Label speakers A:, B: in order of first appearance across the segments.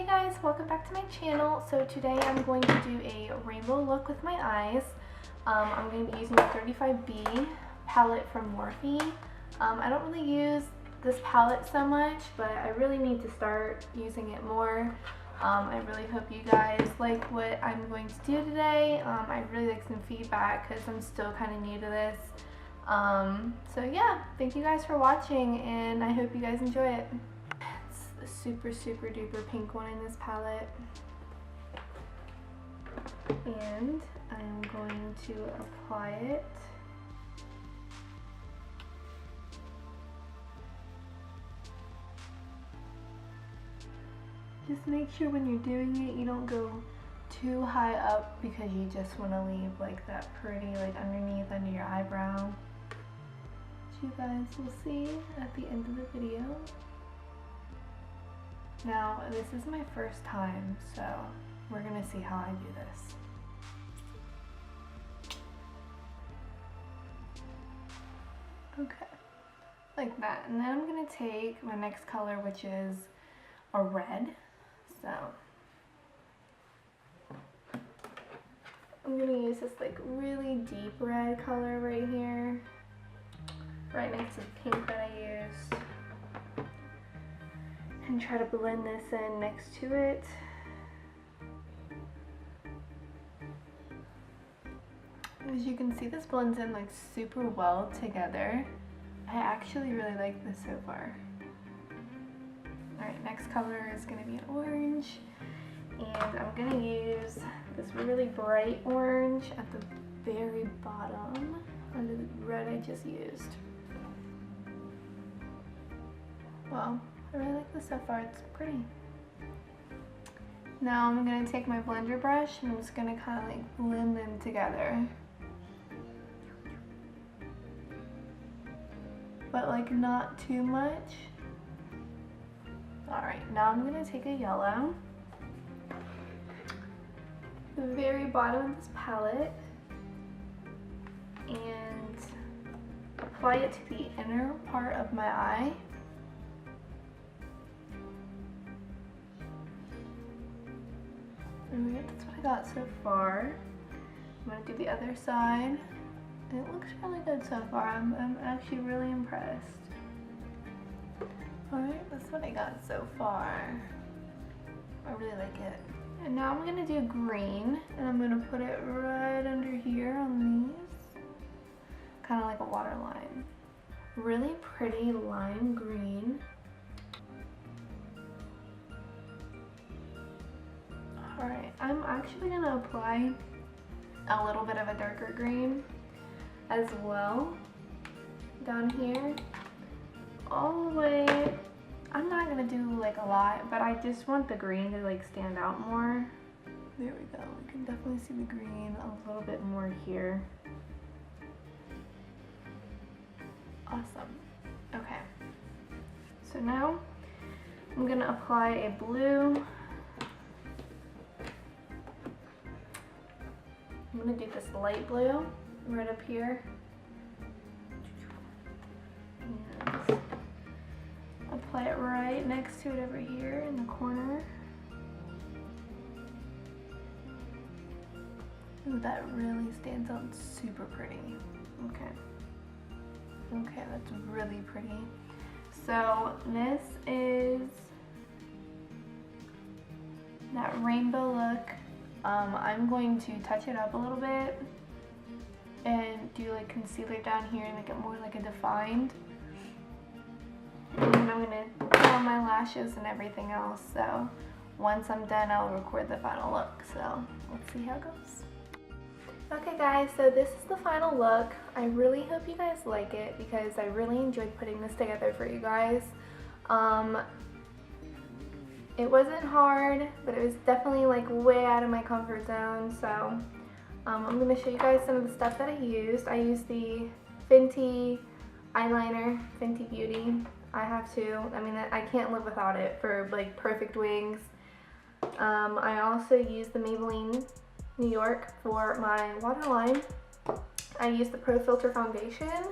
A: Hey guys, welcome back to my channel. So today I'm going to do a rainbow look with my eyes. I'm going to be using the 35B palette from Morphe. I don't really use this palette so much, but I really need to start using it more. I really hope you guys like what I'm going to do today. I'd really like some feedback because I'm still kind of new to this. So yeah, thank you guys for watching and I hope you guys enjoy it. It's the super duper pink one in this palette. And I'm going to apply it. Just make sure when you're doing it, you don't go too high up because you just want to leave like that pretty like underneath under your eyebrow. Which you guys will see at the end of the video. Now, this is my first time, so we're gonna see how I do this. Okay, like that. And then I'm gonna take my next color, which is a red. So I'm gonna use this like really deep red color right here, right next to the pink that I used, and try to blend this in next to it. As you can see, this blends in like super well together. I actually really like this so far. Alright, next color is going to be an orange, and I'm going to use this really bright orange at the very bottom under the red I just used. Well, I really like this so far, it's pretty. Now I'm going to take my blender brush and I'm just going to kind of like blend them together. But like not too much. Alright, now I'm going to take a yellow, the very bottom of this palette, and apply it to the inner part of my eye. Alright, that's what I got so far. I'm going to do the other side. And it looks really good so far. I'm actually really impressed. Alright, that's what I got so far. I really like it. And now I'm going to do green, and I'm going to put it right under here on these. Kind of like a waterline. Really pretty lime green. Alright, I'm actually going to apply a little bit of a darker green as well down here. All the way, I'm not gonna do like a lot, but I just want the green to like stand out more. There we go, we can definitely see the green a little bit more here. Awesome. Okay, so now I'm gonna apply a blue. I'm gonna do this light blue right up here. And apply it right next to it over here in the corner. Ooh, that really stands out super pretty. Okay, that's really pretty. So this is that rainbow look. I'm going to touch it up a little bit and do like concealer down here and make it more like a defined. And then I'm gonna put on my lashes and everything else. So once I'm done, I'll record the final look. So let's see how it goes. Okay guys, so this is the final look. I really hope you guys like it because I really enjoyed putting this together for you guys. It wasn't hard, but it was definitely like way out of my comfort zone. So I'm going to show you guys some of the stuff that I used. I used the Fenty eyeliner, Fenty Beauty. I have to. I mean, I can't live without it for like perfect wings. I also used the Maybelline New York for my waterline. I used the Pro Filter Foundation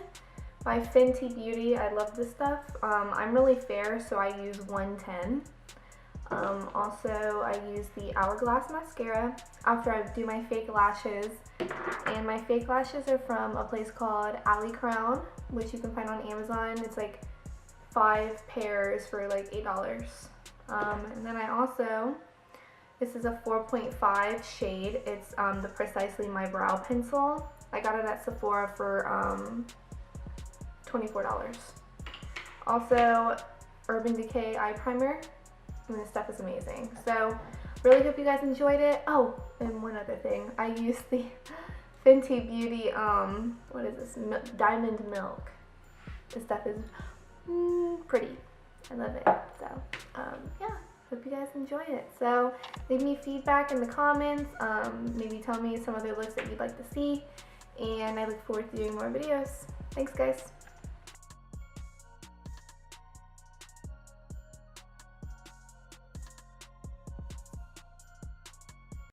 A: by Fenty Beauty. I love this stuff. I'm really fair, so I use 110. Also, I use the Hourglass mascara after I do my fake lashes. And my fake lashes are from a place called Alley Crown, which you can find on Amazon. It's like 5 pairs for like $8. And then I also, this is a 4.5 shade. It's the Precisely My Brow Pencil. I got it at Sephora for $24. Also, Urban Decay eye primer, and this stuff is amazing. So really hope you guys enjoyed it. Oh, and one other thing, I used the Fenty Beauty what is this, Diamond Milk. This stuff is pretty. I love it. So yeah, hope you guys enjoyed it. So leave me feedback in the comments. Maybe tell me some other looks that you'd like to see, and I look forward to doing more videos. Thanks guys.